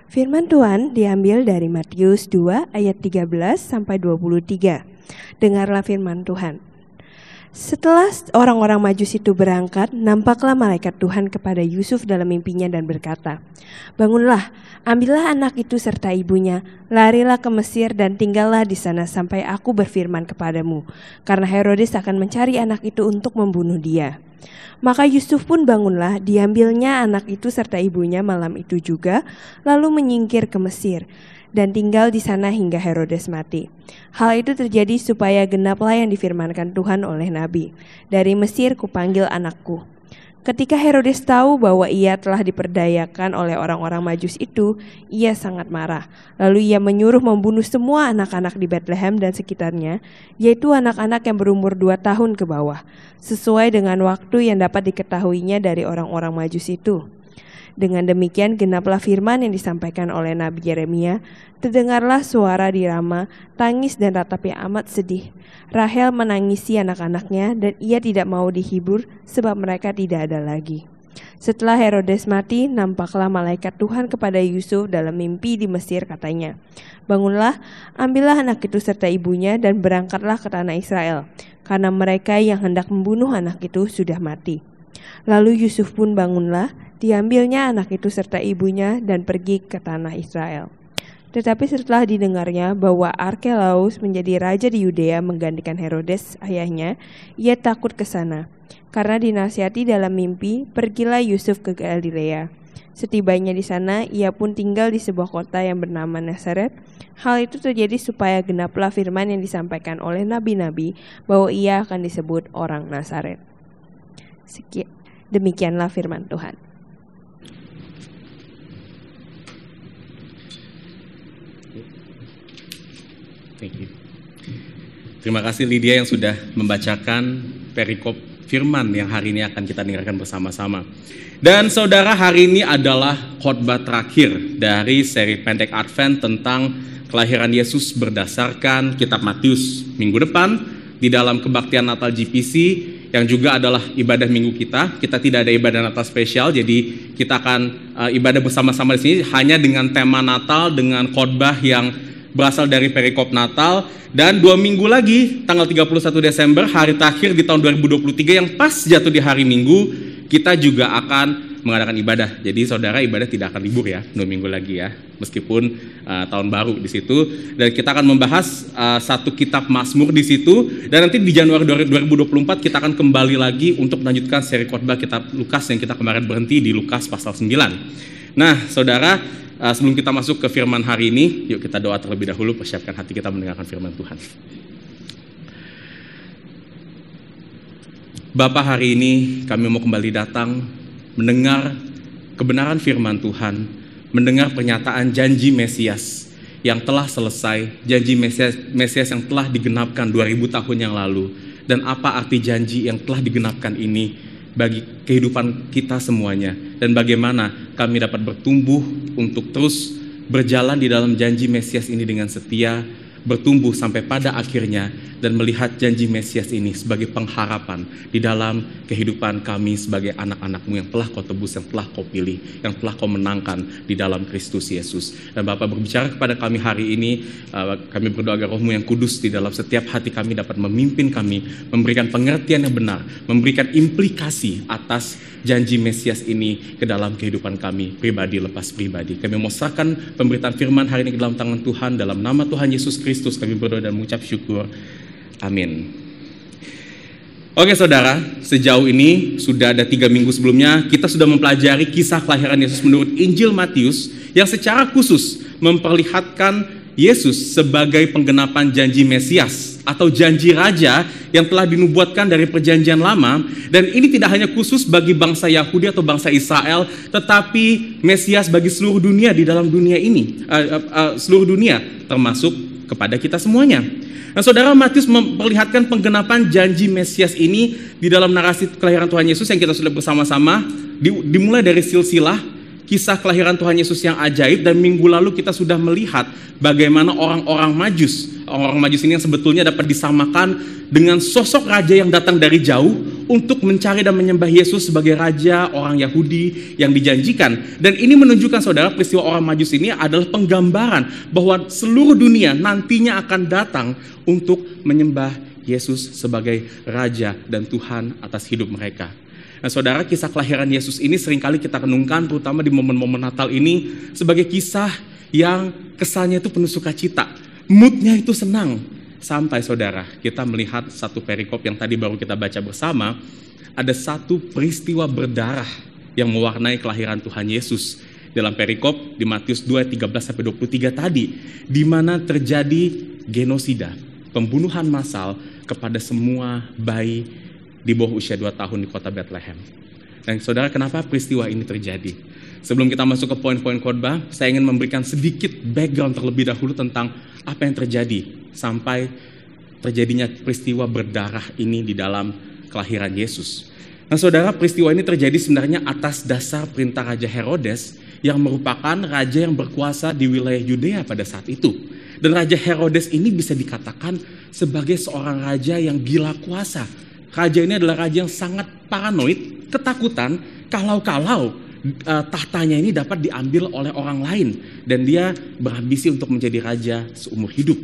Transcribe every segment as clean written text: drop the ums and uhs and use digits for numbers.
Firman Tuhan diambil dari Matius 2 ayat 13 sampai 23. Dengarlah firman Tuhan. Setelah orang-orang Majus itu berangkat, nampaklah malaikat Tuhan kepada Yusuf dalam mimpinya dan berkata, "Bangunlah, ambillah anak itu serta ibunya, larilah ke Mesir dan tinggallah di sana sampai aku berfirman kepadamu, karena Herodes akan mencari anak itu untuk membunuh dia." Maka Yusuf pun bangunlah, diambilnya anak itu serta ibunya malam itu juga, lalu menyingkir ke Mesir dan tinggal di sana hingga Herodes mati. Hal itu terjadi supaya genaplah yang difirmankan Tuhan oleh Nabi, "Dari Mesir kupanggil anakku." Ketika Herodes tahu bahwa ia telah diperdayakan oleh orang-orang Majus itu, ia sangat marah. Lalu ia menyuruh membunuh semua anak-anak di Betlehem dan sekitarnya, yaitu anak-anak yang berumur 2 tahun ke bawah, sesuai dengan waktu yang dapat diketahuinya dari orang-orang Majus itu. Dengan demikian genaplah firman yang disampaikan oleh Nabi Yeremia, terdengarlah suara di Rama, tangis dan ratap yang amat sedih. Rahel menangisi anak-anaknya dan ia tidak mau dihibur sebab mereka tidak ada lagi. Setelah Herodes mati, nampaklah malaikat Tuhan kepada Yusuf dalam mimpi di Mesir, katanya, "Bangunlah, ambillah anak itu serta ibunya dan berangkatlah ke tanah Israel, karena mereka yang hendak membunuh anak itu sudah mati." Lalu Yusuf pun bangunlah, diambilnya anak itu serta ibunya dan pergi ke tanah Israel. Tetapi setelah didengarnya bahwa Arkelaus menjadi raja di Yudea menggantikan Herodes ayahnya, ia takut ke sana. Karena dinasihati dalam mimpi, pergilah Yusuf ke Galilea. Setibanya di sana, ia pun tinggal di sebuah kota yang bernama Nazaret. Hal itu terjadi supaya genaplah firman yang disampaikan oleh nabi-nabi bahwa ia akan disebut orang Nazaret. Demikianlah firman Tuhan. Thank you. Terima kasih Lydia yang sudah membacakan perikop firman yang hari ini akan kita dengarkan bersama-sama. Dan saudara, hari ini adalah khotbah terakhir dari seri pendek Advent tentang kelahiran Yesus berdasarkan kitab Matius. Minggu depan di dalam kebaktian Natal GPC yang juga adalah ibadah minggu kita tidak ada ibadah Natal spesial, jadi kita akan ibadah bersama-sama di sini hanya dengan tema Natal dengan khotbah yang berasal dari perikop Natal. Dan 2 minggu lagi, tanggal 31 Desember, hari terakhir di tahun 2023 yang pas jatuh di hari Minggu, kita juga akan mengadakan ibadah. Jadi saudara, ibadah tidak akan libur ya, 2 minggu lagi ya, meskipun tahun baru di situ. Dan kita akan membahas satu kitab Mazmur di situ. Dan nanti di Januari 2024 kita akan kembali lagi untuk melanjutkan seri khotbah kitab Lukas yang kita kemarin berhenti di Lukas pasal 9. Nah saudara, sebelum kita masuk ke firman hari ini, yuk kita doa terlebih dahulu, persiapkan hati kita mendengarkan firman Tuhan. Bapa, hari ini kami mau kembali datang mendengar kebenaran firman Tuhan, mendengar pernyataan janji Mesias yang telah selesai, janji Mesias yang telah digenapkan 2000 tahun yang lalu, dan apa arti janji yang telah digenapkan ini bagi kehidupan kita semuanya, dan bagaimana kami dapat bertumbuh untuk terus berjalan di dalam janji Mesias ini dengan setia, bertumbuh sampai pada akhirnya, dan melihat janji Mesias ini sebagai pengharapan di dalam kehidupan kami sebagai anak-anak-Mu yang telah Kau tebus, yang telah Kau pilih, yang telah Kau menangkan di dalam Kristus Yesus. Dan Bapak berbicara kepada kami hari ini, kami berdoa agar Roh-Mu yang kudus di dalam setiap hati kami dapat memimpin kami, memberikan pengertian yang benar, memberikan implikasi atas janji Mesias ini ke dalam kehidupan kami, pribadi lepas pribadi. Kami mau serahkan pemberitaan firman hari ini ke dalam tangan Tuhan, dalam nama Tuhan Yesus Kristus kami berdoa dan mengucap syukur. Amin. Oke saudara, sejauh ini sudah ada 3 minggu sebelumnya kita sudah mempelajari kisah kelahiran Yesus menurut Injil Matius yang secara khusus memperlihatkan Yesus sebagai penggenapan janji Mesias atau janji raja yang telah dinubuatkan dari perjanjian lama. Dan ini tidak hanya khusus bagi bangsa Yahudi atau bangsa Israel, tetapi Mesias bagi seluruh dunia di dalam dunia ini, seluruh dunia termasuk kepada kita semuanya. Nah saudara, Matius memperlihatkan penggenapan janji Mesias ini di dalam narasi kelahiran Tuhan Yesus yang kita sudah bersama-sama dimulai dari silsilah kisah kelahiran Tuhan Yesus yang ajaib, dan minggu lalu kita sudah melihat bagaimana orang-orang Majus ini yang sebetulnya dapat disamakan dengan sosok raja yang datang dari jauh untuk mencari dan menyembah Yesus sebagai raja orang Yahudi yang dijanjikan. Dan ini menunjukkan saudara, peristiwa orang Majus ini adalah penggambaran bahwa seluruh dunia nantinya akan datang untuk menyembah Yesus sebagai raja dan Tuhan atas hidup mereka. Nah saudara, kisah kelahiran Yesus ini seringkali kita renungkan terutama di momen-momen Natal ini sebagai kisah yang kesannya itu penuh sukacita, moodnya itu senang. Sampai saudara, kita melihat satu perikop yang tadi baru kita baca bersama, ada satu peristiwa berdarah yang mewarnai kelahiran Tuhan Yesus. Dalam perikop di Matius 2:13-23 tadi, di mana terjadi genosida, pembunuhan massal kepada semua bayi di bawah usia 2 tahun di kota Bethlehem. Dan saudara, kenapa peristiwa ini terjadi? Sebelum kita masuk ke poin-poin khotbah, saya ingin memberikan sedikit background terlebih dahulu tentang apa yang terjadi sampai terjadinya peristiwa berdarah ini di dalam kelahiran Yesus. Nah saudara, peristiwa ini terjadi sebenarnya atas dasar perintah Raja Herodes yang merupakan raja yang berkuasa di wilayah Yudea pada saat itu. Dan Raja Herodes ini bisa dikatakan sebagai seorang raja yang gila kuasa. Raja ini adalah raja yang sangat paranoid, ketakutan kalau tahtanya ini dapat diambil oleh orang lain. Dan dia berambisi untuk menjadi raja seumur hidup.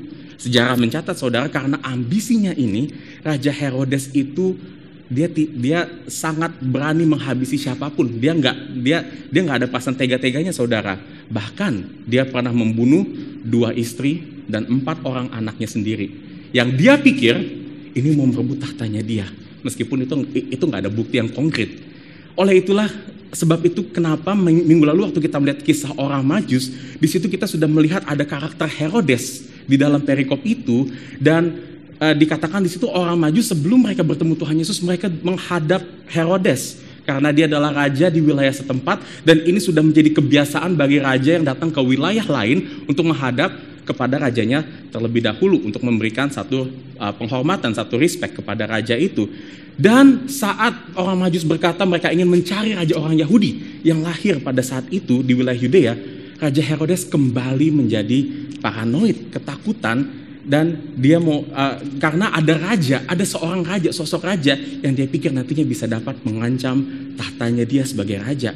Sejarah mencatat saudara, karena ambisinya ini, Raja Herodes itu dia sangat berani menghabisi siapapun. Dia nggak ada perasaan tega-teganya saudara. Bahkan dia pernah membunuh 2 istri dan 4 orang anaknya sendiri. Yang dia pikir ini mau merebut tahtanya dia. Meskipun itu nggak ada bukti yang konkret. Oleh itulah, sebab itu kenapa minggu lalu waktu kita melihat kisah orang Majus, di situ kita sudah melihat ada karakter Herodes di dalam perikop itu. Dan dikatakan di situ orang Majus sebelum mereka bertemu Tuhan Yesus, mereka menghadap Herodes karena dia adalah raja di wilayah setempat. Dan ini sudah menjadi kebiasaan bagi raja yang datang ke wilayah lain untuk menghadap kepada rajanya terlebih dahulu, untuk memberikan satu penghormatan, satu respect kepada raja itu. Dan saat orang Majus berkata mereka ingin mencari raja orang Yahudi yang lahir pada saat itu di wilayah Yudea, Raja Herodes kembali menjadi paranoid, ketakutan. Dan dia mau karena ada seorang raja, sosok raja yang dia pikir nantinya bisa dapat mengancam tahtanya dia sebagai raja.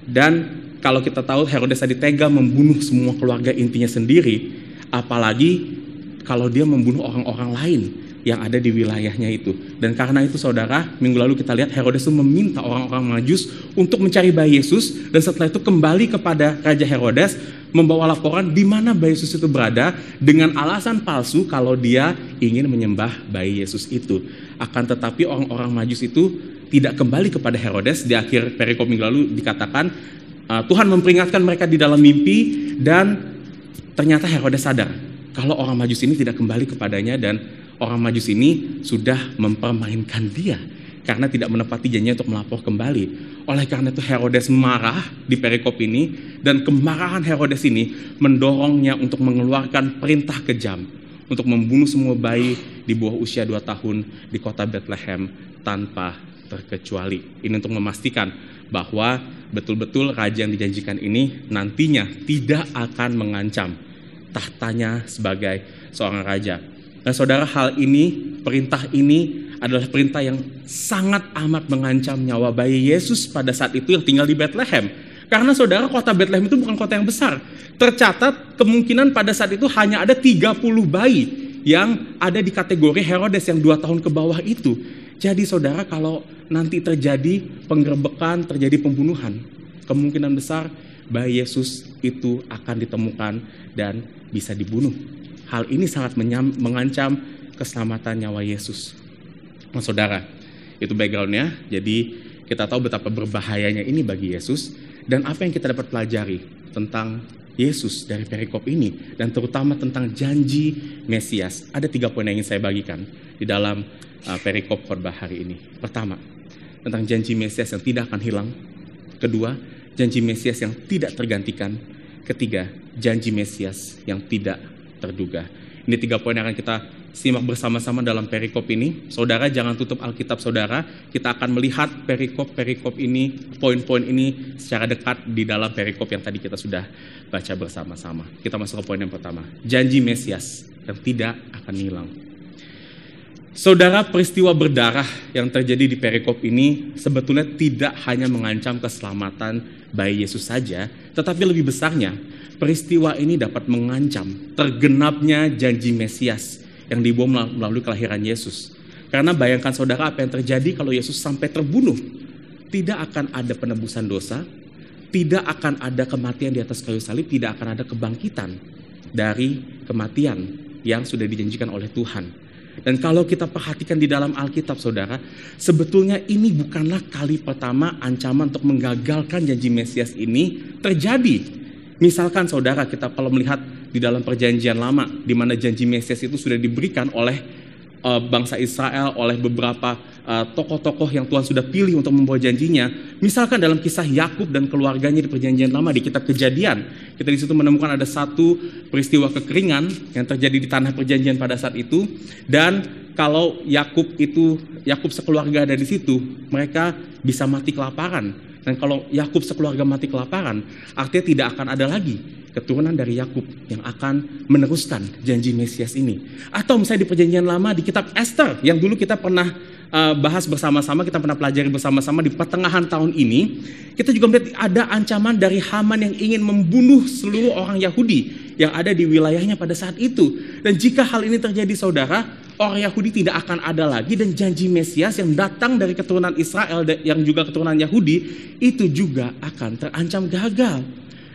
Dan kalau kita tahu Herodes tadi tega membunuh semua keluarga intinya sendiri, apalagi kalau dia membunuh orang-orang lain yang ada di wilayahnya itu. Dan karena itu saudara, minggu lalu kita lihat Herodes itu meminta orang-orang Majus untuk mencari bayi Yesus. Dan setelah itu kembali kepada Raja Herodes membawa laporan di mana bayi Yesus itu berada, dengan alasan palsu kalau dia ingin menyembah bayi Yesus itu. Akan tetapi orang-orang Majus itu tidak kembali kepada Herodes. Di akhir perikop minggu lalu dikatakan Tuhan memperingatkan mereka di dalam mimpi, dan ternyata Herodes sadar kalau orang Majus ini tidak kembali kepadanya, dan orang Majus ini sudah mempermainkan dia karena tidak menepati janjinya untuk melapor kembali. Oleh karena itu Herodes marah di perikop ini, dan kemarahan Herodes ini mendorongnya untuk mengeluarkan perintah kejam untuk membunuh semua bayi di bawah usia 2 tahun di kota Bethlehem tanpa terkecuali. Ini untuk memastikan bahwa betul-betul raja yang dijanjikan ini nantinya tidak akan mengancam tahtanya sebagai seorang raja. Nah saudara, hal ini, perintah ini adalah perintah yang sangat amat mengancam nyawa bayi Yesus pada saat itu yang tinggal di Bethlehem. Karena saudara, kota Bethlehem itu bukan kota yang besar. Tercatat kemungkinan pada saat itu hanya ada 30 bayi yang ada di kategori Herodes yang 2 tahun ke bawah itu. Jadi saudara, kalau nanti terjadi penggerbekan, terjadi pembunuhan, kemungkinan besar bayi Yesus itu akan ditemukan dan bisa dibunuh. Hal ini sangat mengancam keselamatan nyawa Yesus. Nah, saudara, itu backgroundnya. Jadi kita tahu betapa berbahayanya ini bagi Yesus, dan apa yang kita dapat pelajari tentang Yesus dari perikop ini, dan terutama tentang janji Mesias. Ada 3 poin yang ingin saya bagikan di dalam perikop khotbah hari ini. Pertama, tentang janji Mesias yang tidak akan hilang. Kedua, janji Mesias yang tidak tergantikan. Ketiga, janji Mesias yang tidak terduga. Ini 3 poin yang akan kita simak bersama-sama dalam perikop ini. Saudara jangan tutup Alkitab saudara. Kita akan melihat perikop-perikop ini, poin-poin ini secara dekat di dalam perikop yang tadi kita sudah baca bersama-sama. Kita masuk ke poin yang pertama. Janji Mesias yang tidak akan hilang. Saudara, peristiwa berdarah yang terjadi di perikop ini sebetulnya tidak hanya mengancam keselamatan bayi Yesus saja, tetapi lebih besarnya, peristiwa ini dapat mengancam tergenapnya janji Mesias yang dibawa melalui kelahiran Yesus. Karena bayangkan saudara apa yang terjadi kalau Yesus sampai terbunuh. Tidak akan ada penebusan dosa, tidak akan ada kematian di atas kayu salib, tidak akan ada kebangkitan dari kematian yang sudah dijanjikan oleh Tuhan. Dan kalau kita perhatikan di dalam Alkitab saudara, sebetulnya ini bukanlah kali pertama ancaman untuk menggagalkan janji Mesias ini terjadi. Misalkan saudara, kita kalau melihat di dalam perjanjian lama, di mana janji Mesias itu sudah diberikan oleh bangsa Israel, oleh beberapa tokoh-tokoh yang Tuhan sudah pilih untuk membawa janjinya. Misalkan dalam kisah Yakub dan keluarganya di perjanjian lama di kitab Kejadian, kita di situ menemukan ada satu peristiwa kekeringan yang terjadi di tanah perjanjian pada saat itu. Dan kalau Yakub sekeluarga ada di situ, mereka bisa mati kelaparan. Dan kalau Yakub sekeluarga mati kelaparan, artinya tidak akan ada lagi keturunan dari Yakub yang akan meneruskan janji Mesias ini. Atau misalnya di perjanjian lama di kitab Esther yang dulu kita pernah bahas bersama-sama, kita pernah pelajari bersama-sama di pertengahan tahun ini, kita juga melihat ada ancaman dari Haman yang ingin membunuh seluruh orang Yahudi yang ada di wilayahnya pada saat itu. Dan jika hal ini terjadi saudara, orang Yahudi tidak akan ada lagi, dan janji Mesias yang datang dari keturunan Israel yang juga keturunan Yahudi itu juga akan terancam gagal.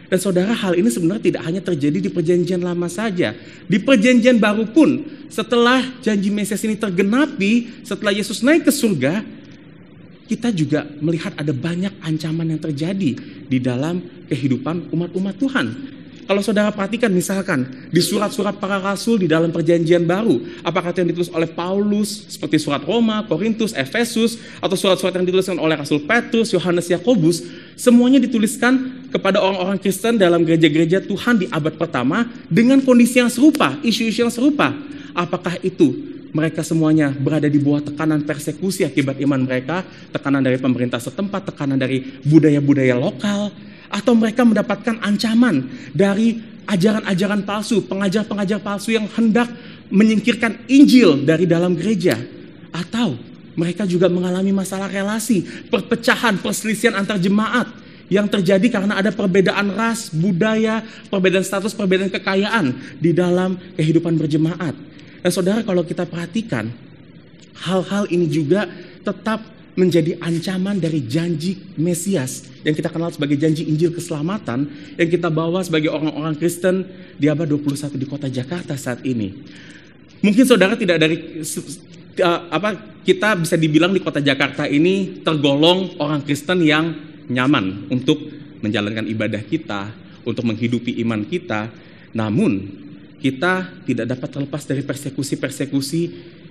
Dan saudara, hal ini sebenarnya tidak hanya terjadi di perjanjian lama saja. Di perjanjian baru pun, setelah janji Mesias ini tergenapi, setelah Yesus naik ke surga, kita juga melihat ada banyak ancaman yang terjadi di dalam kehidupan umat-umat Tuhan. Kalau saudara perhatikan misalkan di surat-surat para rasul di dalam perjanjian baru, apakah itu yang ditulis oleh Paulus seperti surat Roma, Korintus, Efesus, atau surat-surat yang dituliskan oleh Rasul Petrus, Yohanes, Yakobus, semuanya dituliskan kepada orang-orang Kristen dalam gereja-gereja Tuhan di abad pertama dengan kondisi yang serupa, isu-isu yang serupa. Apakah itu mereka semuanya berada di bawah tekanan persekusi akibat iman mereka, tekanan dari pemerintah setempat, tekanan dari budaya-budaya lokal, atau mereka mendapatkan ancaman dari ajaran-ajaran palsu, pengajar-pengajar palsu yang hendak menyingkirkan Injil dari dalam gereja, atau mereka juga mengalami masalah relasi, perpecahan, perselisihan antar jemaat yang terjadi karena ada perbedaan ras, budaya, perbedaan status, perbedaan kekayaan di dalam kehidupan berjemaat. Dan saudara, kalau kita perhatikan, hal-hal ini juga tetap menjadi ancaman dari janji Mesias yang kita kenal sebagai janji Injil keselamatan yang kita bawa sebagai orang-orang Kristen di abad 21 di kota Jakarta saat ini. Mungkin saudara tidak dari kita bisa dibilang di kota Jakarta ini tergolong orang Kristen yang nyaman untuk menjalankan ibadah kita, untuk menghidupi iman kita. Namun kita tidak dapat terlepas dari persekusi-persekusi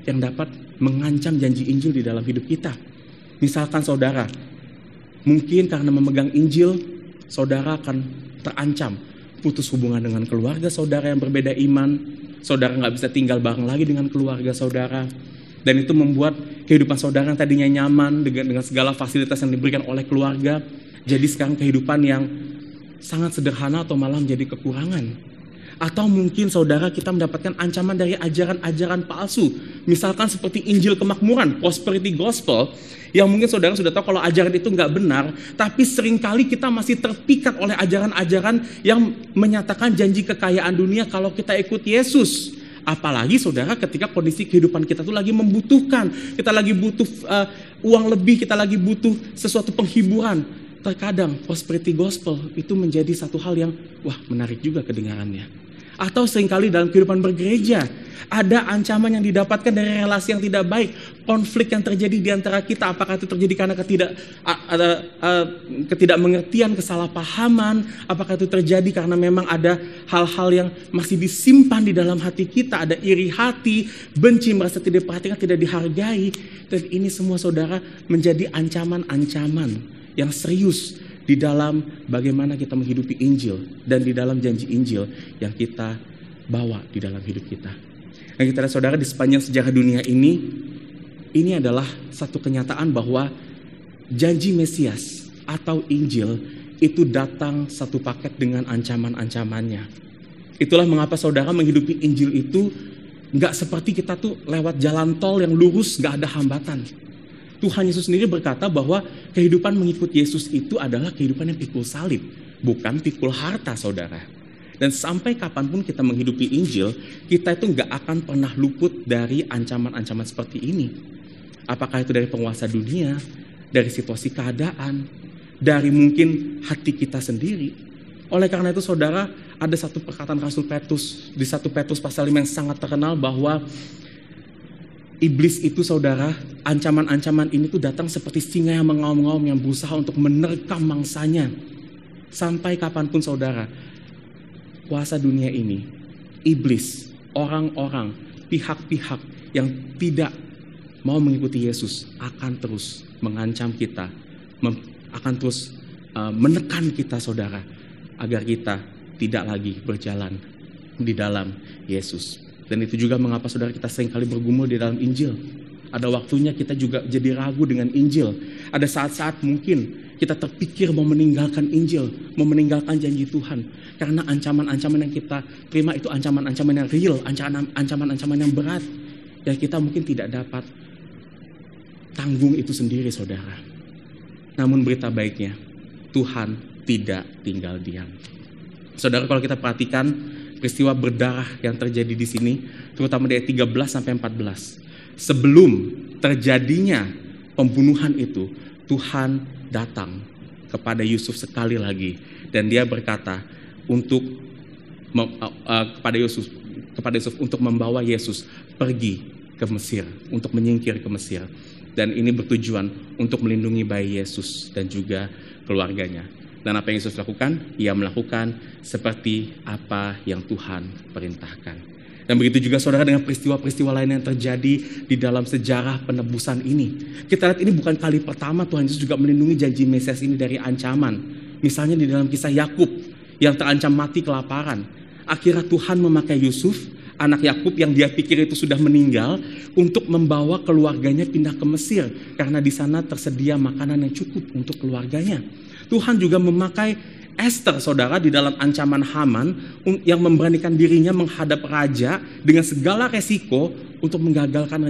yang dapat mengancam janji Injil di dalam hidup kita. Misalkan saudara, mungkin karena memegang Injil, saudara akan terancam putus hubungan dengan keluarga saudara yang berbeda iman. Saudara nggak bisa tinggal bareng lagi dengan keluarga saudara. Dan itu membuat kehidupan saudara yang tadinya nyaman dengan segala fasilitas yang diberikan oleh keluarga, jadi sekarang kehidupan yang sangat sederhana atau malah menjadi kekurangan. Atau mungkin saudara kita mendapatkan ancaman dari ajaran-ajaran palsu. Misalkan seperti Injil kemakmuran, prosperity gospel, yang mungkin saudara sudah tahu kalau ajaran itu nggak benar, tapi seringkali kita masih terpikat oleh ajaran-ajaran yang menyatakan janji kekayaan dunia kalau kita ikut Yesus. Apalagi saudara ketika kondisi kehidupan kita tuh lagi membutuhkan, kita lagi butuh uang lebih, kita lagi butuh sesuatu penghiburan. Terkadang prosperity gospel itu menjadi satu hal yang menarik juga kedengarannya. Atau seringkali dalam kehidupan bergereja ada ancaman yang didapatkan dari relasi yang tidak baik, konflik yang terjadi di antara kita. Apakah itu terjadi karena ketidakmengertian, kesalahpahaman? Apakah itu terjadi karena memang ada hal-hal yang masih disimpan di dalam hati kita, ada iri hati, benci, merasa tidak diperhatikan, tidak dihargai. Dan ini semua saudara menjadi ancaman-ancaman yang serius di dalam bagaimana kita menghidupi Injil dan di dalam janji Injil yang kita bawa di dalam hidup kita. Dan kita lihat saudara, di sepanjang sejarah dunia ini adalah satu kenyataan bahwa janji Mesias atau Injil itu datang satu paket dengan ancaman-ancamannya. Itulah mengapa saudara menghidupi Injil itu nggak seperti kita tuh lewat jalan tol yang lurus, nggak ada hambatan. Tuhan Yesus sendiri berkata bahwa kehidupan mengikut Yesus itu adalah kehidupan yang pikul salib, bukan pikul harta saudara. Dan sampai kapanpun kita menghidupi Injil, kita itu nggak akan pernah luput dari ancaman-ancaman seperti ini. Apakah itu dari penguasa dunia, dari situasi keadaan, dari mungkin hati kita sendiri. Oleh karena itu saudara, ada satu perkataan Rasul Petrus di 1 Petrus pasal 5 yang sangat terkenal bahwa iblis itu saudara, ancaman-ancaman ini tuh datang seperti singa yang mengaum-ngaum yang berusaha untuk menerkam mangsanya. Sampai kapanpun saudara, kuasa dunia ini, iblis, orang-orang, pihak-pihak yang tidak mau mengikuti Yesus akan terus mengancam kita, akan terus menekan kita saudara, agar kita tidak lagi berjalan di dalam Yesus. Dan itu juga mengapa saudara kita seringkali bergumul di dalam Injil. Ada waktunya kita juga jadi ragu dengan Injil. Ada saat-saat mungkin kita terpikir mau meninggalkan Injil, mau meninggalkan janji Tuhan. Karena ancaman-ancaman yang kita terima itu ancaman-ancaman yang real, ancaman-ancaman yang berat. Dan kita mungkin tidak dapat tanggung itu sendiri saudara. Namun berita baiknya, Tuhan tidak tinggal diam. Saudara, kalau kita perhatikan peristiwa berdarah yang terjadi di sini, terutama di ayat 13 sampai 14. Sebelum terjadinya pembunuhan itu, Tuhan datang kepada Yusuf sekali lagi dan dia berkata kepada Yusuf untuk membawa Yesus pergi ke Mesir, untuk menyingkir ke Mesir. Dan ini bertujuan untuk melindungi bayi Yesus dan juga keluarganya. Dan apa yang Yesus lakukan? Ia melakukan seperti apa yang Tuhan perintahkan. Dan begitu juga saudara dengan peristiwa-peristiwa lain yang terjadi di dalam sejarah penebusan ini. Kita lihat ini bukan kali pertama Tuhan Yesus juga melindungi janji Mesias ini dari ancaman. Misalnya di dalam kisah Yakub yang terancam mati kelaparan. Akhirnya Tuhan memakai Yusuf, anak Yakub yang dia pikir itu sudah meninggal, untuk membawa keluarganya pindah ke Mesir. Karena di sana tersedia makanan yang cukup untuk keluarganya. Tuhan juga memakai Esther saudara di dalam ancaman Haman yang memberanikan dirinya menghadap raja dengan segala resiko untuk menggagalkan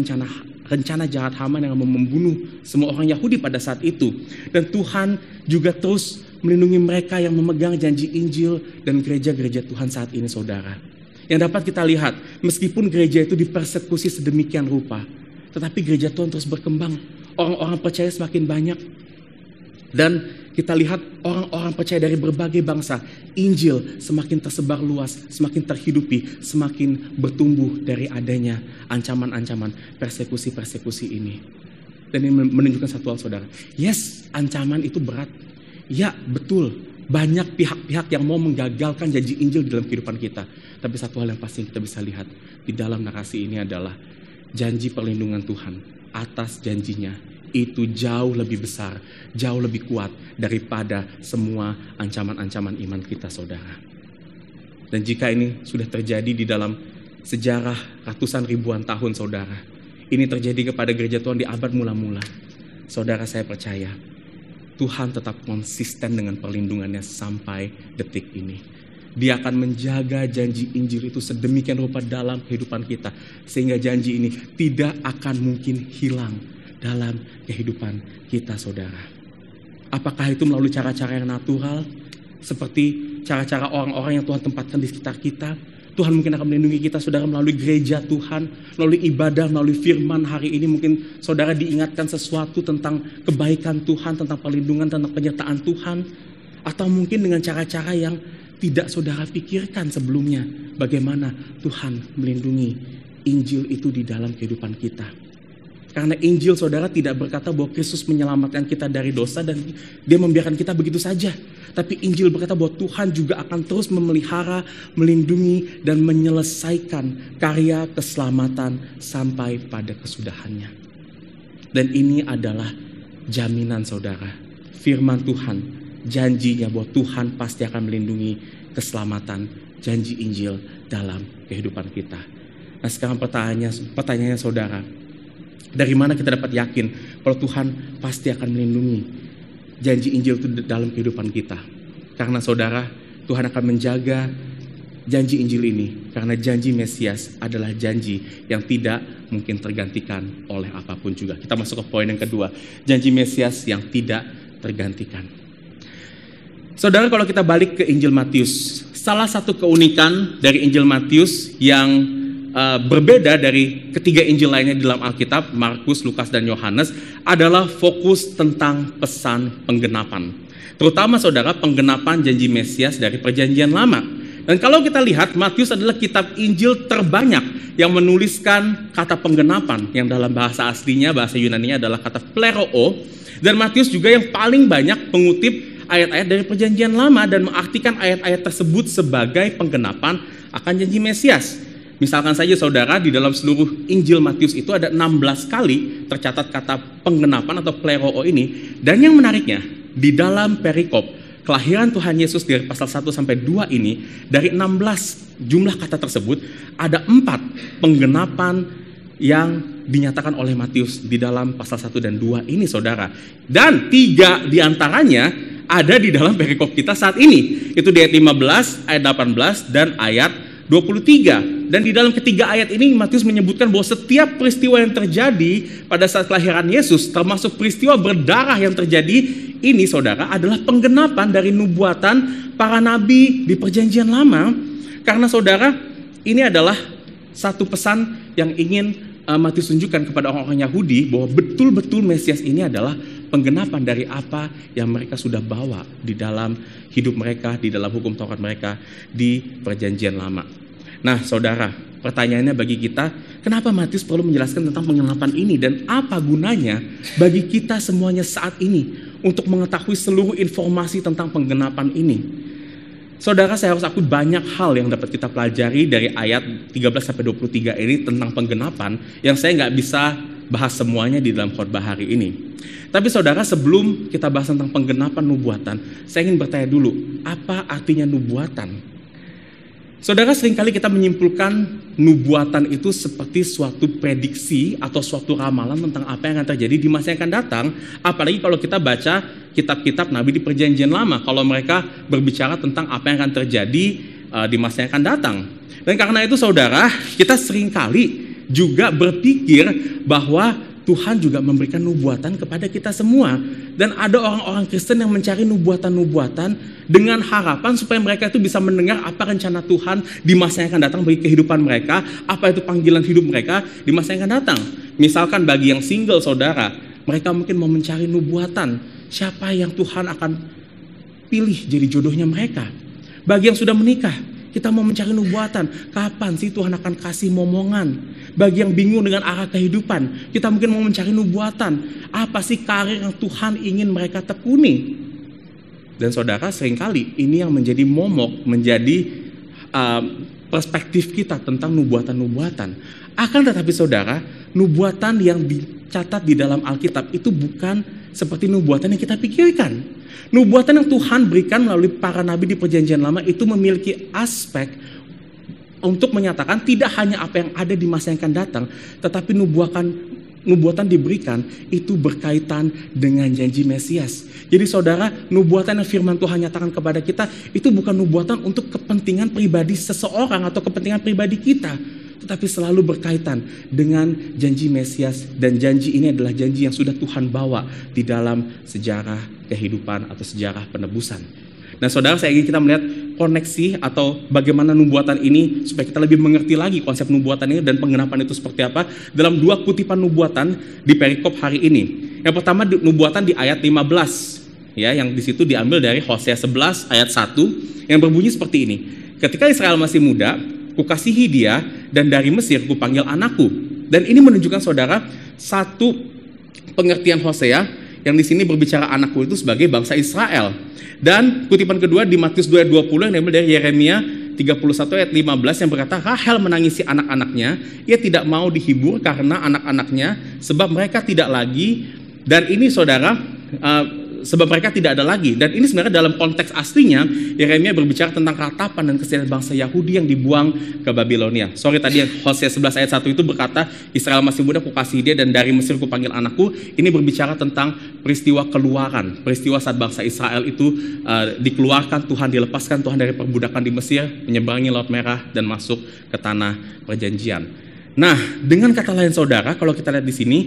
rencana jahat Haman yang membunuh semua orang Yahudi pada saat itu. Dan Tuhan juga terus melindungi mereka yang memegang janji Injil dan gereja-gereja Tuhan saat ini saudara. Yang dapat kita lihat, meskipun gereja itu dipersekusi sedemikian rupa, tetapi gereja Tuhan terus berkembang. Orang-orang percaya semakin banyak. Dan kita lihat orang-orang percaya dari berbagai bangsa, Injil semakin tersebar luas, semakin terhidupi, semakin bertumbuh dari adanya ancaman-ancaman persekusi-persekusi ini. Dan ini menunjukkan satu hal saudara. Yes, ancaman itu berat. Ya, betul. Banyak pihak-pihak yang mau menggagalkan janji Injil di dalam kehidupan kita. Tapi satu hal yang pasti kita bisa lihat di dalam narasi ini adalah janji perlindungan Tuhan atas janjinya itu jauh lebih besar, jauh lebih kuat daripada semua ancaman-ancaman iman kita saudara. Dan jika ini sudah terjadi di dalam sejarah ratusan ribuan tahun saudara, ini terjadi kepada gereja Tuhan di abad mula-mula, saudara saya percaya Tuhan tetap konsisten dengan perlindungannya sampai detik ini. Dia akan menjaga janji Injil itu sedemikian rupa dalam kehidupan kita, sehingga janji ini tidak akan mungkin hilang dalam kehidupan kita saudara. Apakah itu melalui cara-cara yang natural, seperti cara-cara orang-orang yang Tuhan tempatkan di sekitar kita? Tuhan mungkin akan melindungi kita saudara melalui gereja Tuhan, melalui ibadah, melalui firman. Hari ini mungkin saudara diingatkan sesuatu tentang kebaikan Tuhan, tentang perlindungan, tentang penyertaan Tuhan. Atau mungkin dengan cara-cara yang tidak saudara pikirkan sebelumnya. Bagaimana Tuhan melindungi Injil itu di dalam kehidupan kita. Karena Injil saudara tidak berkata bahwa Kristus menyelamatkan kita dari dosa dan dia membiarkan kita begitu saja. Tapi Injil berkata bahwa Tuhan juga akan terus memelihara, melindungi dan menyelesaikan karya keselamatan sampai pada kesudahannya. Dan ini adalah jaminan saudara. Firman Tuhan, janjinya bahwa Tuhan pasti akan melindungi keselamatan janji Injil dalam kehidupan kita. Nah sekarang pertanyaannya saudara, dari mana kita dapat yakin kalau Tuhan pasti akan melindungi janji Injil itu dalam kehidupan kita? Karena saudara, Tuhan akan menjaga janji Injil ini, karena janji Mesias adalah janji yang tidak mungkin tergantikan oleh apapun juga. Kita masuk ke poin yang kedua, janji Mesias yang tidak tergantikan. Saudara, kalau kita balik ke Injil Matius, salah satu keunikan dari Injil Matius yang berbeda dari ketiga Injil lainnya di dalam Alkitab, Markus, Lukas, dan Yohanes, adalah fokus tentang pesan penggenapan. Terutama saudara, penggenapan janji Mesias dari Perjanjian Lama. Dan kalau kita lihat, Matius adalah kitab Injil terbanyak yang menuliskan kata penggenapan, yang dalam bahasa aslinya, bahasa Yunaninya adalah kata pleroo. Dan Matius juga yang paling banyak mengutip ayat-ayat dari Perjanjian Lama dan mengartikan ayat-ayat tersebut sebagai penggenapan akan janji Mesias. Misalkan saja saudara, di dalam seluruh Injil Matius itu ada 16 kali tercatat kata penggenapan atau pleroo ini. Dan yang menariknya, di dalam perikop kelahiran Tuhan Yesus dari pasal 1 sampai 2 ini, dari 16 jumlah kata tersebut, ada 4 penggenapan yang dinyatakan oleh Matius di dalam pasal 1 dan 2 ini saudara. Dan 3 diantaranya ada di dalam perikop kita saat ini. Itu di ayat 15, ayat 18, dan ayat 23. Dan di dalam ketiga ayat ini Matius menyebutkan bahwa setiap peristiwa yang terjadi pada saat kelahiran Yesus, termasuk peristiwa berdarah yang terjadi ini saudara, adalah penggenapan dari nubuatan para nabi di Perjanjian Lama. Karena saudara, ini adalah satu pesan yang ingin Matius tunjukkan kepada orang-orang Yahudi, bahwa betul-betul Mesias ini adalah penggenapan dari apa yang mereka sudah bawa di dalam hidup mereka, di dalam hukum Taurat mereka di Perjanjian Lama. Nah saudara, pertanyaannya bagi kita, kenapa Matius perlu menjelaskan tentang penggenapan ini, dan apa gunanya bagi kita semuanya saat ini untuk mengetahui seluruh informasi tentang penggenapan ini? Saudara, saya harus akui banyak hal yang dapat kita pelajari dari ayat 13-23 ini tentang penggenapan yang saya nggak bisa bahas semuanya di dalam khotbah hari ini. Tapi saudara, sebelum kita bahas tentang penggenapan nubuatan, saya ingin bertanya dulu, apa artinya nubuatan? Saudara, seringkali kita menyimpulkan nubuatan itu seperti suatu prediksi atau suatu ramalan tentang apa yang akan terjadi di masa yang akan datang. Apalagi kalau kita baca kitab-kitab Nabi di Perjanjian Lama, kalau mereka berbicara tentang apa yang akan terjadi di masa yang akan datang. Dan karena itu saudara, kita seringkali juga berpikir bahwa Tuhan juga memberikan nubuatan kepada kita semua. Dan ada orang-orang Kristen yang mencari nubuatan-nubuatan dengan harapan supaya mereka itu bisa mendengar apa rencana Tuhan di masa yang akan datang bagi kehidupan mereka, apa itu panggilan hidup mereka di masa yang akan datang. Misalkan bagi yang single saudara, mereka mungkin mau mencari nubuatan, siapa yang Tuhan akan pilih jadi jodohnya mereka. Bagi yang sudah menikah, kita mau mencari nubuatan, kapan sih Tuhan akan kasih momongan. Bagi yang bingung dengan arah kehidupan, kita mungkin mau mencari nubuatan, apa sih karir yang Tuhan ingin mereka tekuni. Dan saudara, seringkali ini yang menjadi momok, menjadi perspektif kita tentang nubuatan-nubuatan. Akan tetapi saudara, nubuatan yang dicatat di dalam Alkitab itu bukan seperti nubuatan yang kita pikirkan. Nubuatan yang Tuhan berikan melalui para nabi di Perjanjian Lama itu memiliki aspek untuk menyatakan tidak hanya apa yang ada di masa yang akan datang, tetapi nubuatan diberikan itu berkaitan dengan janji Mesias. Jadi saudara, nubuatan yang firman Tuhan nyatakan kepada kita itu bukan nubuatan untuk kepentingan pribadi seseorang atau kepentingan pribadi kita, tetapi selalu berkaitan dengan janji Mesias. Dan janji ini adalah janji yang sudah Tuhan bawa di dalam sejarah kehidupan atau sejarah penebusan. Nah saudara, saya ingin kita melihat koneksi atau bagaimana nubuatan ini supaya kita lebih mengerti lagi konsep nubuatan ini dan penggenapan itu seperti apa dalam 2 kutipan nubuatan di perikop hari ini. Yang pertama nubuatan di ayat 15 ya, yang di situ diambil dari Hosea 11 ayat 1 yang berbunyi seperti ini. Ketika Israel masih muda, kukasihi dia, dan dari Mesir kupanggil anakku. Dan ini menunjukkan saudara satu pengertian Hosea yang di sini berbicara anakku itu sebagai bangsa Israel. Dan kutipan kedua di Matius 2 ayat 20 yang diambil dari Yeremia 31 ayat 15 yang berkata, Rahel menangisi anak-anaknya, ia tidak mau dihibur karena anak-anaknya, sebab mereka tidak lagi. Dan ini saudara, sebab mereka tidak ada lagi. Dan ini sebenarnya dalam konteks aslinya Yeremia berbicara tentang ratapan dan kesedihan bangsa Yahudi yang dibuang ke Babilonia. Sorry tadi Hosea 11 ayat 1 itu berkata, Israel masih muda kukasihi dia dan dari Mesir kupanggil anakku. Ini berbicara tentang peristiwa keluaran, peristiwa saat bangsa Israel itu dikeluarkan, Tuhan dilepaskan Tuhan dari perbudakan di Mesir, menyeberangi Laut Merah dan masuk ke tanah perjanjian. Nah, dengan kata lain saudara, kalau kita lihat di sini,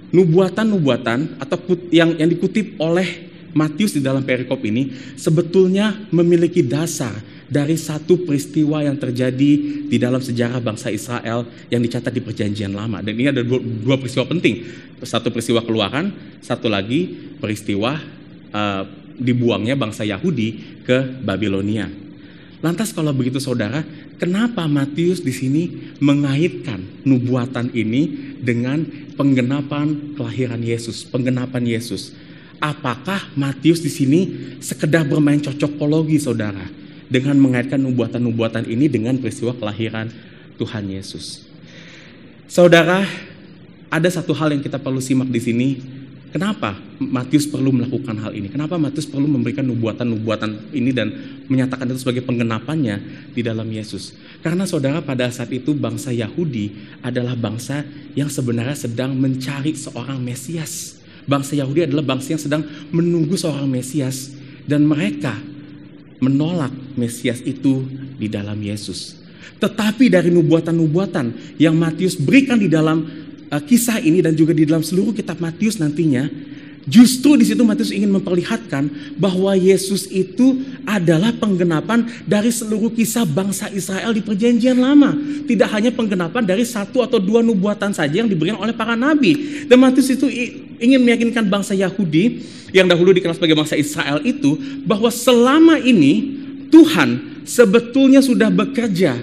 nubuatan-nubuatan atau yang dikutip oleh Matius di dalam perikop ini sebetulnya memiliki dasar dari satu peristiwa yang terjadi di dalam sejarah bangsa Israel yang dicatat di Perjanjian Lama. Dan ini ada dua peristiwa penting. Satu peristiwa keluaran, satu lagi peristiwa dibuangnya bangsa Yahudi ke Babilonia. Lantas kalau begitu saudara, kenapa Matius di sini mengaitkan nubuatan ini dengan penggenapan kelahiran Yesus, penggenapan Yesus? Apakah Matius di sini sekedar bermain cocokologi saudara dengan mengaitkan nubuatan-nubuatan ini dengan peristiwa kelahiran Tuhan Yesus? Saudara, ada satu hal yang kita perlu simak di sini. Kenapa Matius perlu melakukan hal ini? Kenapa Matius perlu memberikan nubuatan-nubuatan ini dan menyatakan itu sebagai penggenapannya di dalam Yesus? Karena saudara, pada saat itu bangsa Yahudi adalah bangsa yang sebenarnya sedang mencari seorang Mesias. Bangsa Yahudi adalah bangsa yang sedang menunggu seorang Mesias dan mereka menolak Mesias itu di dalam Yesus. Tetapi dari nubuatan-nubuatan yang Matius berikan di dalam kisah ini dan juga di dalam seluruh kitab Matius nantinya, justru di situ Matius ingin memperlihatkan bahwa Yesus itu adalah penggenapan dari seluruh kisah bangsa Israel di Perjanjian Lama. Tidak hanya penggenapan dari satu atau dua nubuatan saja yang diberikan oleh para nabi. Dan Matius itu ingin meyakinkan bangsa Yahudi yang dahulu dikenal sebagai bangsa Israel itu bahwa selama ini Tuhan sebetulnya sudah bekerja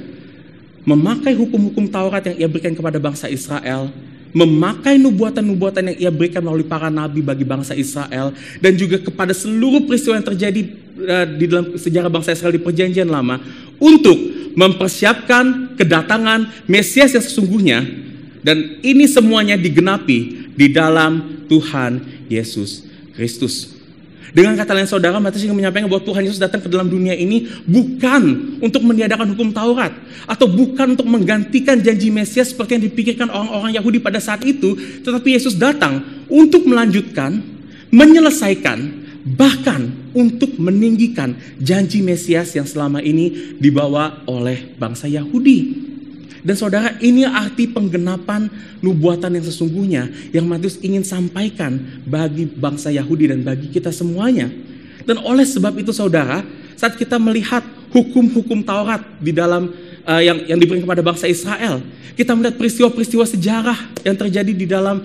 memakai hukum-hukum Taurat yang ia berikan kepada bangsa Israel, memakai nubuatan-nubuatan yang ia berikan melalui para nabi bagi bangsa Israel, dan juga kepada seluruh peristiwa yang terjadi di dalam sejarah bangsa Israel di Perjanjian Lama untuk mempersiapkan kedatangan Mesias yang sesungguhnya. Dan ini semuanya digenapi di dalam Tuhan Yesus Kristus. Dengan kata lain saudara, Matius ingin menyampaikan bahwa Tuhan Yesus datang ke dalam dunia ini bukan untuk meniadakan hukum Taurat, atau bukan untuk menggantikan janji Mesias seperti yang dipikirkan orang-orang Yahudi pada saat itu, tetapi Yesus datang untuk melanjutkan, menyelesaikan, bahkan untuk meninggikan janji Mesias yang selama ini dibawa oleh bangsa Yahudi. Dan saudara, ini arti penggenapan nubuatan yang sesungguhnya yang Matius ingin sampaikan bagi bangsa Yahudi dan bagi kita semuanya. Dan oleh sebab itu saudara, saat kita melihat hukum-hukum Taurat di dalam yang diberikan kepada bangsa Israel, kita melihat peristiwa-peristiwa sejarah yang terjadi di dalam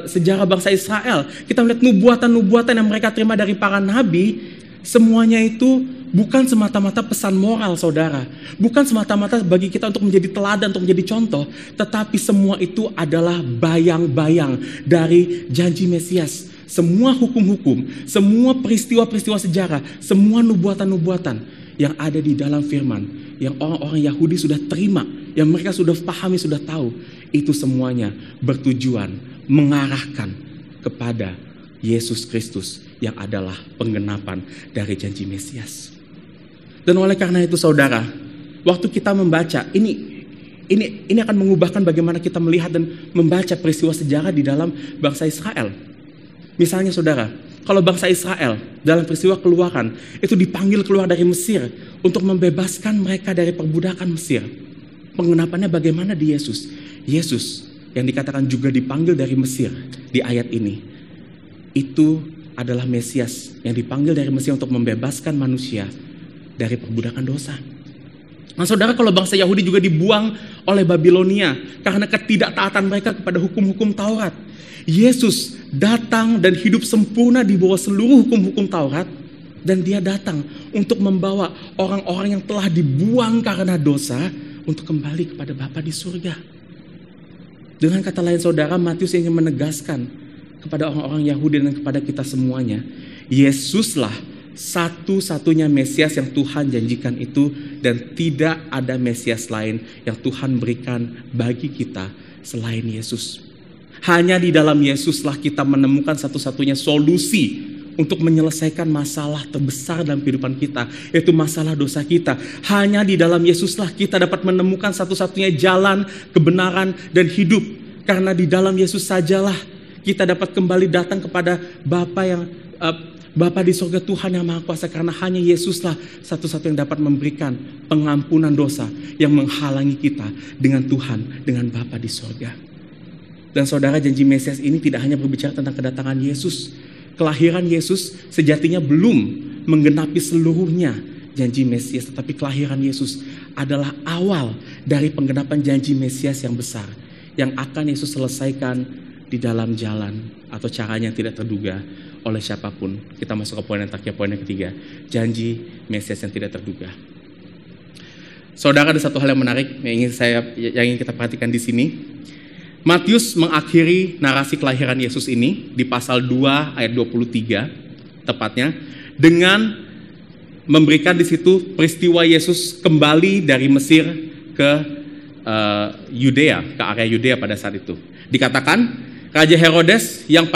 sejarah bangsa Israel. Kita melihat nubuatan-nubuatan yang mereka terima dari para nabi. Semuanya itu bukan semata-mata pesan moral saudara, bukan semata-mata bagi kita untuk menjadi teladan, untuk menjadi contoh, tetapi semua itu adalah bayang-bayang dari janji Mesias. Semua hukum-hukum, semua peristiwa-peristiwa sejarah, semua nubuatan-nubuatan yang ada di dalam firman, yang orang-orang Yahudi sudah terima, yang mereka sudah pahami, sudah tahu, itu semuanya bertujuan mengarahkan kepada Yesus Kristus yang adalah penggenapan dari janji Mesias. Dan oleh karena itu saudara, waktu kita membaca ini akan mengubahkan bagaimana kita melihat dan membaca peristiwa sejarah di dalam bangsa Israel. Misalnya saudara, kalau bangsa Israel dalam peristiwa keluaran itu dipanggil keluar dari Mesir untuk membebaskan mereka dari perbudakan Mesir. Penggenapannya bagaimana di Yesus? Yesus yang dikatakan juga dipanggil dari Mesir di ayat ini, itu adalah Mesias yang dipanggil dari Mesir untuk membebaskan manusia dari perbudakan dosa. Nah saudara, kalau bangsa Yahudi juga dibuang oleh Babilonia karena ketidaktaatan mereka kepada hukum-hukum Taurat, Yesus datang dan hidup sempurna di bawah seluruh hukum-hukum Taurat, dan dia datang untuk membawa orang-orang yang telah dibuang karena dosa untuk kembali kepada Bapa di surga. Dengan kata lain saudara, Matius ingin menegaskan kepada orang-orang Yahudi dan kepada kita semuanya, Yesuslah satu-satunya Mesias yang Tuhan janjikan itu, dan tidak ada Mesias lain yang Tuhan berikan bagi kita selain Yesus. Hanya di dalam Yesuslah kita menemukan satu-satunya solusi untuk menyelesaikan masalah terbesar dalam kehidupan kita, yaitu masalah dosa kita. Hanya di dalam Yesuslah kita dapat menemukan satu-satunya jalan, kebenaran, dan hidup. Karena di dalam Yesus sajalah kita dapat kembali datang kepada Bapa di surga, Tuhan yang Maha Kuasa, karena hanya Yesuslah satu-satu yang dapat memberikan pengampunan dosa yang menghalangi kita dengan Tuhan, dengan Bapa di surga. Dan saudara, janji Mesias ini tidak hanya berbicara tentang kedatangan Yesus. Kelahiran Yesus sejatinya belum menggenapi seluruhnya janji Mesias, tetapi kelahiran Yesus adalah awal dari penggenapan janji Mesias yang besar, yang akan Yesus selesaikan di dalam jalan atau caranya yang tidak terduga oleh siapapun. Kita masuk ke poin yang terakhir, poin yang ketiga, janji Mesias yang tidak terduga. Saudara, ada satu hal yang menarik yang ingin kita perhatikan di sini. Matius mengakhiri narasi kelahiran Yesus ini di pasal 2 ayat 23 tepatnya dengan memberikan di situ peristiwa Yesus kembali dari Mesir ke Yudea, ke area Yudea pada saat itu. Dikatakan Raja Herodes yang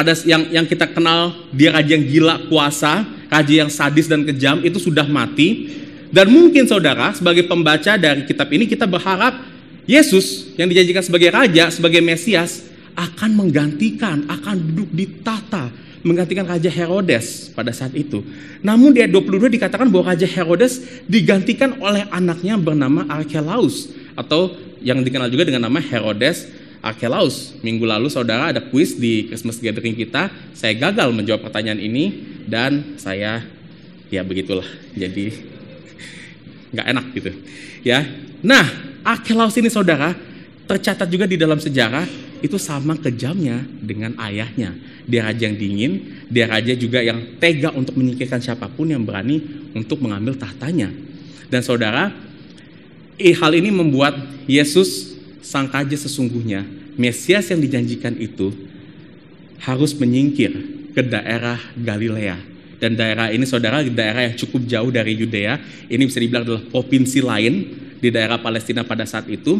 kita kenal, dia raja yang gila kuasa, raja yang sadis dan kejam, itu sudah mati. Dan mungkin saudara, sebagai pembaca dari kitab ini, kita berharap Yesus yang dijanjikan sebagai raja, sebagai Mesias, akan menggantikan, akan duduk di tahta, menggantikan Raja Herodes pada saat itu. Namun di ayat 22 dikatakan bahwa Raja Herodes digantikan oleh anaknya bernama Archelaus, atau yang dikenal juga dengan nama Herodes Archelaus. Minggu lalu saudara ada kuis di Christmas gathering kita, saya gagal menjawab pertanyaan ini dan saya ya begitulah, jadi nggak enak gitu ya. Nah, Archelaus ini saudara tercatat juga di dalam sejarah itu sama kejamnya dengan ayahnya. Dia raja yang dingin, dia raja juga yang tega untuk menyingkirkan siapapun yang berani untuk mengambil tahtanya. Dan saudara, hal ini membuat Yesus sang raja sesungguhnya, Mesias yang dijanjikan itu harus menyingkir ke daerah Galilea. Dan daerah ini saudara, daerah yang cukup jauh dari Yudea. Ini bisa dibilang adalah provinsi lain di daerah Palestina pada saat itu.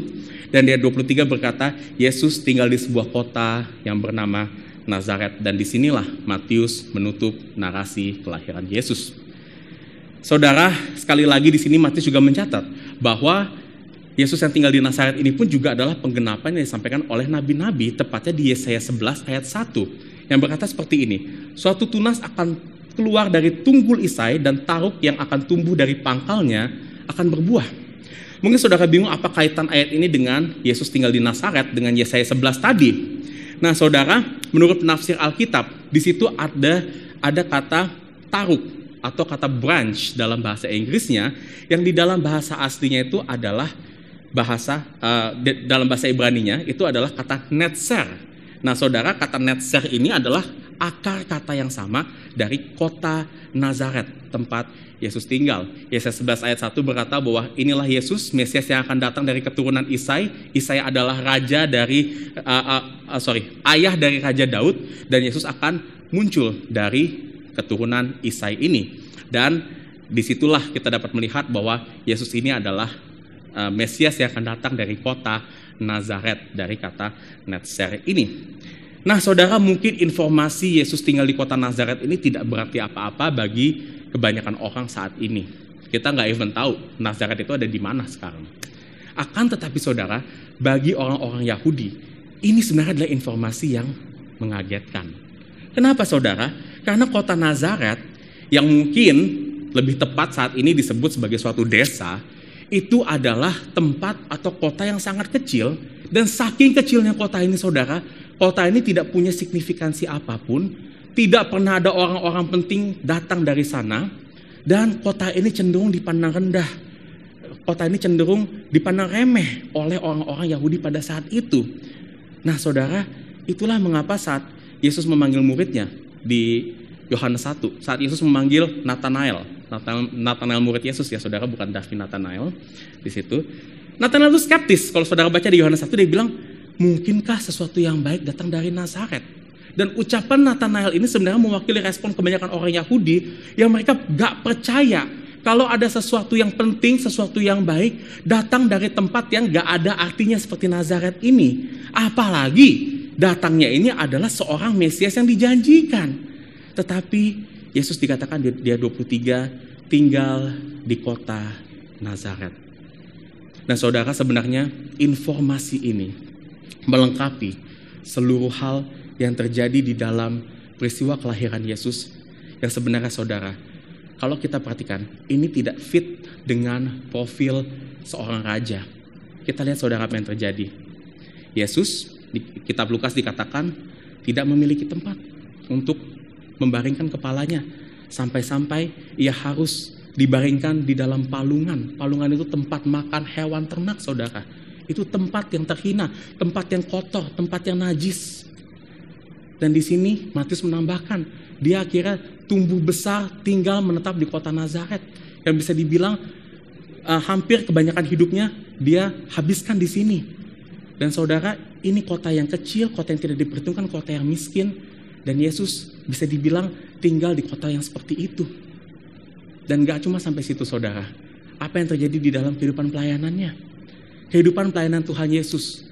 Dan di ayat 23 berkata, Yesus tinggal di sebuah kota yang bernama Nazaret. Dan disinilah Matius menutup narasi kelahiran Yesus. Saudara, sekali lagi di sini Matius juga mencatat bahwa Yesus yang tinggal di Nazaret ini pun juga adalah penggenapan yang disampaikan oleh nabi-nabi, tepatnya di Yesaya 11 ayat 1, yang berkata seperti ini, suatu tunas akan keluar dari tunggul Isai dan taruk yang akan tumbuh dari pangkalnya akan berbuah. Mungkin saudara bingung apa kaitan ayat ini dengan Yesus tinggal di Nazaret dengan Yesaya 11 tadi. Nah saudara, menurut penafsir Alkitab, di situ ada kata taruk atau kata branch dalam bahasa Inggrisnya, yang di dalam bahasa aslinya itu adalah dalam bahasa Ibraninya itu adalah kata netzer. Nah saudara, kata netzer ini adalah akar kata yang sama dari kota Nazaret, tempat Yesus tinggal. Yesaya 11 ayat 1 berkata bahwa inilah Yesus, Mesias yang akan datang dari keturunan Isai. Isai adalah ayah dari Raja Daud, dan Yesus akan muncul dari keturunan Isai ini. Dan disitulah kita dapat melihat bahwa Yesus ini adalah Mesias yang akan datang dari kota Nazaret, dari kata netzer ini. Nah saudara, mungkin informasi Yesus tinggal di kota Nazaret ini tidak berarti apa-apa bagi kebanyakan orang saat ini. Kita nggak even tahu Nazaret itu ada di mana sekarang. Akan tetapi saudara, bagi orang-orang Yahudi, ini sebenarnya adalah informasi yang mengagetkan. Kenapa saudara? Karena kota Nazaret yang mungkin lebih tepat saat ini disebut sebagai suatu desa, itu adalah tempat atau kota yang sangat kecil. Dan saking kecilnya kota ini saudara, kota ini tidak punya signifikansi apapun, tidak pernah ada orang-orang penting datang dari sana, dan kota ini cenderung dipandang rendah. Kota ini cenderung dipandang remeh oleh orang-orang Yahudi pada saat itu. Nah saudara, itulah mengapa saat Yesus memanggil muridnya di Yohanes 1, saat Yesus memanggil Nathanael murid Yesus ya saudara, bukan Davi Nathanael di situ. Nathanael itu skeptis. Kalau saudara baca di Yohanes 1, dia bilang, mungkinkah sesuatu yang baik datang dari Nazaret? Dan ucapan Nathanael ini sebenarnya mewakili respon kebanyakan orang Yahudi yang mereka gak percaya kalau ada sesuatu yang penting, sesuatu yang baik datang dari tempat yang gak ada artinya seperti Nazaret ini. Apalagi datangnya ini adalah seorang Mesias yang dijanjikan. Tetapi Yesus dikatakan dia 23 tinggal di kota Nazaret. Nah saudara, sebenarnya informasi ini melengkapi seluruh hal yang terjadi di dalam peristiwa kelahiran Yesus yang sebenarnya saudara, kalau kita perhatikan, ini tidak fit dengan profil seorang raja. Kita lihat saudara apa yang terjadi. Yesus di kitab Lukas dikatakan tidak memiliki tempat untuk membaringkan kepalanya. Sampai-sampai ia harus dibaringkan di dalam palungan. Palungan itu tempat makan hewan ternak saudara. Itu tempat yang terhina, tempat yang kotor, tempat yang najis. Dan di sini Matius menambahkan, dia akhirnya tumbuh besar tinggal menetap di kota Nazaret. Yang bisa dibilang hampir kebanyakan hidupnya dia habiskan di sini. Dan saudara, ini kota yang kecil, kota yang tidak diperhitungkan, kota yang miskin. Dan Yesus bisa dibilang tinggal di kota yang seperti itu. Dan gak cuma sampai situ saudara. Apa yang terjadi di dalam kehidupan pelayanannya? Kehidupan pelayanan Tuhan Yesus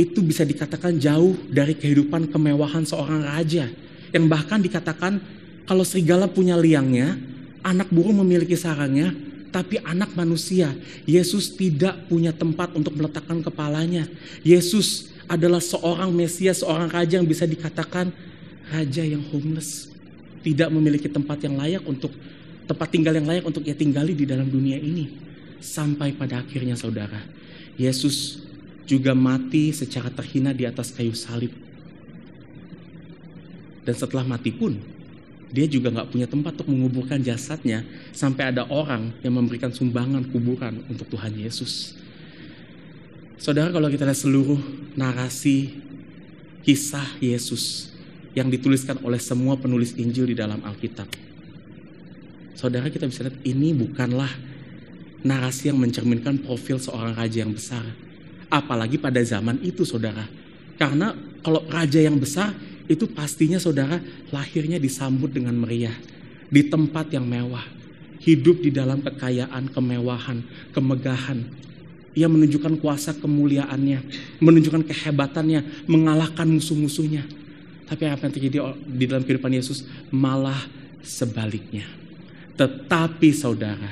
itu bisa dikatakan jauh dari kehidupan kemewahan seorang raja. Yang bahkan dikatakan kalau serigala punya liangnya, anak burung memiliki sarangnya, tapi anak manusia, Yesus tidak punya tempat untuk meletakkan kepalanya. Yesus adalah seorang Mesias, seorang raja yang bisa dikatakan raja yang homeless. Tidak memiliki tempat yang layak untuk, tempat tinggal yang layak untuk ia tinggali di dalam dunia ini. Sampai pada akhirnya saudara, Yesus juga mati secara terhina di atas kayu salib. Dan setelah mati pun, dia juga gak punya tempat untuk menguburkan jasadnya. Sampai ada orang yang memberikan sumbangan kuburan untuk Tuhan Yesus. Saudara, kalau kita lihat seluruh narasi kisah Yesus yang dituliskan oleh semua penulis Injil di dalam Alkitab, saudara, kita bisa lihat ini bukanlah narasi yang mencerminkan profil seorang raja yang besar. Apalagi pada zaman itu saudara. Karena kalau raja yang besar itu pastinya saudara lahirnya disambut dengan meriah. Di tempat yang mewah. Hidup di dalam kekayaan, kemewahan, kemegahan. Ia menunjukkan kuasa kemuliaannya. Menunjukkan kehebatannya. Mengalahkan musuh-musuhnya. Tapi apa yang terjadi di dalam kehidupan Yesus? Malah sebaliknya. Tetapi saudara,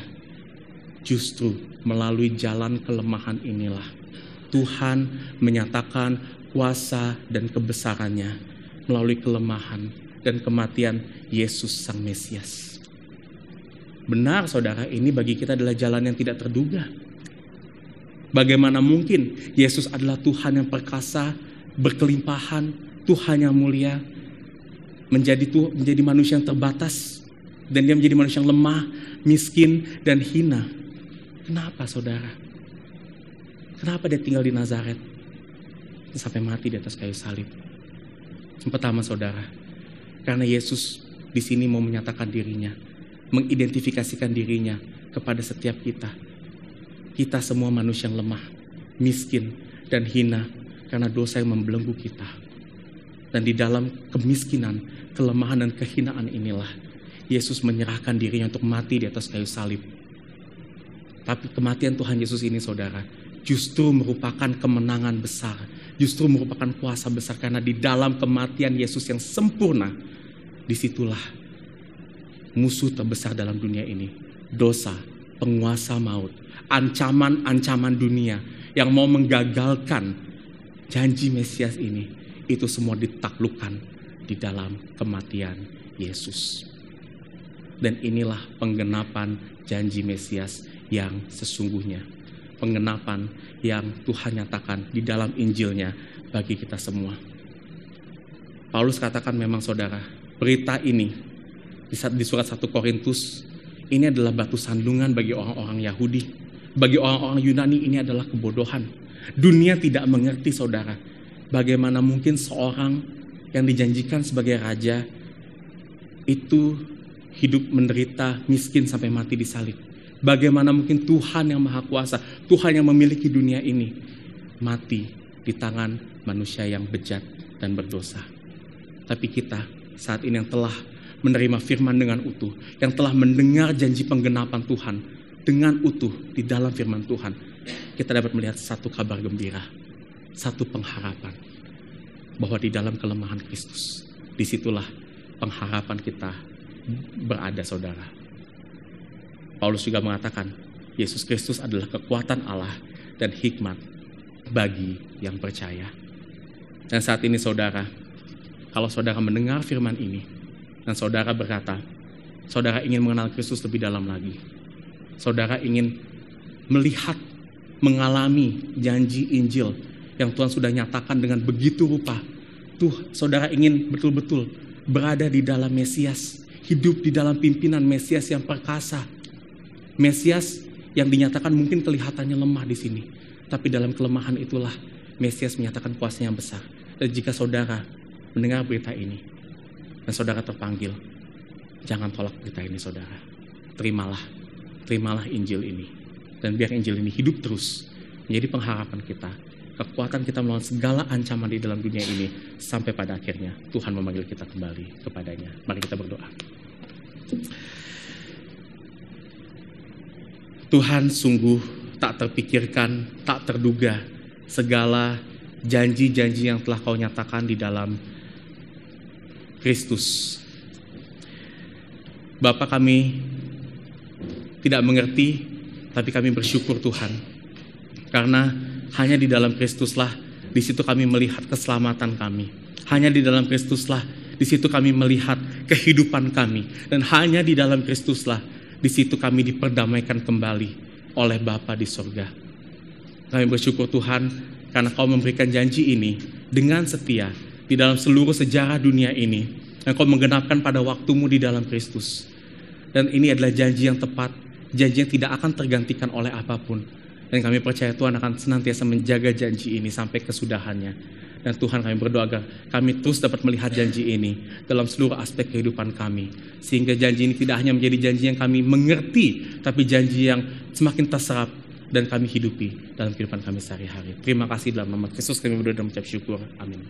justru melalui jalan kelemahan inilah Tuhan menyatakan kuasa dan kebesarannya melalui kelemahan dan kematian Yesus Sang Mesias. Benar saudara, ini bagi kita adalah jalan yang tidak terduga. Bagaimana mungkin Yesus adalah Tuhan yang perkasa, berkelimpahan, Tuhan yang mulia, menjadi manusia yang terbatas, dan dia menjadi manusia yang lemah, miskin, dan hina. Kenapa saudara? Kenapa dia tinggal di Nazaret sampai mati di atas kayu salib? Yang pertama saudara, karena Yesus di sini mau menyatakan dirinya, mengidentifikasikan dirinya kepada setiap kita. Kita semua manusia yang lemah, miskin, dan hina karena dosa yang membelenggu kita. Dan di dalam kemiskinan, kelemahan, dan kehinaan inilah Yesus menyerahkan dirinya untuk mati di atas kayu salib. Tapi kematian Tuhan Yesus ini saudara, justru merupakan kemenangan besar. Justru merupakan kuasa besar. Karena di dalam kematian Yesus yang sempurna, disitulah musuh terbesar dalam dunia ini. Dosa, penguasa maut, ancaman-ancaman dunia yang mau menggagalkan janji Mesias ini. Itu semua ditaklukkan di dalam kematian Yesus. Dan inilah penggenapan janji Mesias yang sesungguhnya. Penggenapan yang Tuhan nyatakan di dalam Injilnya bagi kita semua. Paulus katakan memang saudara, berita ini di surat 1 Korintus, ini adalah batu sandungan bagi orang-orang Yahudi. Bagi orang-orang Yunani ini adalah kebodohan. Dunia tidak mengerti saudara, bagaimana mungkin seorang yang dijanjikan sebagai raja itu hidup menderita, miskin sampai mati di salib. Bagaimana mungkin Tuhan yang Maha Kuasa, Tuhan yang memiliki dunia ini, mati di tangan manusia yang bejat dan berdosa. Tapi kita saat ini yang telah menerima firman dengan utuh, yang telah mendengar janji penggenapan Tuhan dengan utuh di dalam firman Tuhan, kita dapat melihat satu kabar gembira, satu pengharapan, bahwa di dalam kelemahan Kristus, disitulah pengharapan kita berada, saudara. Paulus juga mengatakan, Yesus Kristus adalah kekuatan Allah dan hikmat bagi yang percaya. Dan saat ini saudara, kalau saudara mendengar firman ini, dan saudara berkata, saudara ingin mengenal Kristus lebih dalam lagi. Saudara ingin melihat, mengalami janji Injil yang Tuhan sudah nyatakan dengan begitu rupa. Saudara ingin betul-betul berada di dalam Mesias, hidup di dalam pimpinan Mesias yang perkasa. Mesias yang dinyatakan mungkin kelihatannya lemah di sini, tapi dalam kelemahan itulah Mesias menyatakan kuasanya yang besar. Dan jika saudara mendengar berita ini dan saudara terpanggil, jangan tolak berita ini, saudara. Terimalah Injil ini, dan biar Injil ini hidup terus menjadi pengharapan kita, kekuatan kita melawan segala ancaman di dalam dunia ini, sampai pada akhirnya Tuhan memanggil kita kembali kepadanya. Mari kita berdoa. Tuhan, sungguh tak terpikirkan, tak terduga segala janji-janji yang telah Kau nyatakan di dalam Kristus. Bapa, kami tidak mengerti, tapi kami bersyukur Tuhan, karena hanya di dalam Kristuslah, di situ kami melihat keselamatan kami. Hanya di dalam Kristuslah, di situ kami melihat kehidupan kami. Dan hanya di dalam Kristuslah, di situ kami diperdamaikan kembali oleh Bapa di sorga. Kami bersyukur Tuhan, karena Kau memberikan janji ini dengan setia di dalam seluruh sejarah dunia ini. Dan Kau menggenapkan pada waktumu di dalam Kristus. Dan ini adalah janji yang tepat, janji yang tidak akan tergantikan oleh apapun. Dan kami percaya Tuhan akan senantiasa menjaga janji ini sampai kesudahannya. Dan Tuhan, kami berdoa agar kami terus dapat melihat janji ini dalam seluruh aspek kehidupan kami. Sehingga janji ini tidak hanya menjadi janji yang kami mengerti, tapi janji yang semakin terserap dan kami hidupi dalam kehidupan kami sehari-hari. Terima kasih dalam nama Kristus kami berdoa dan mengucap syukur. Amin.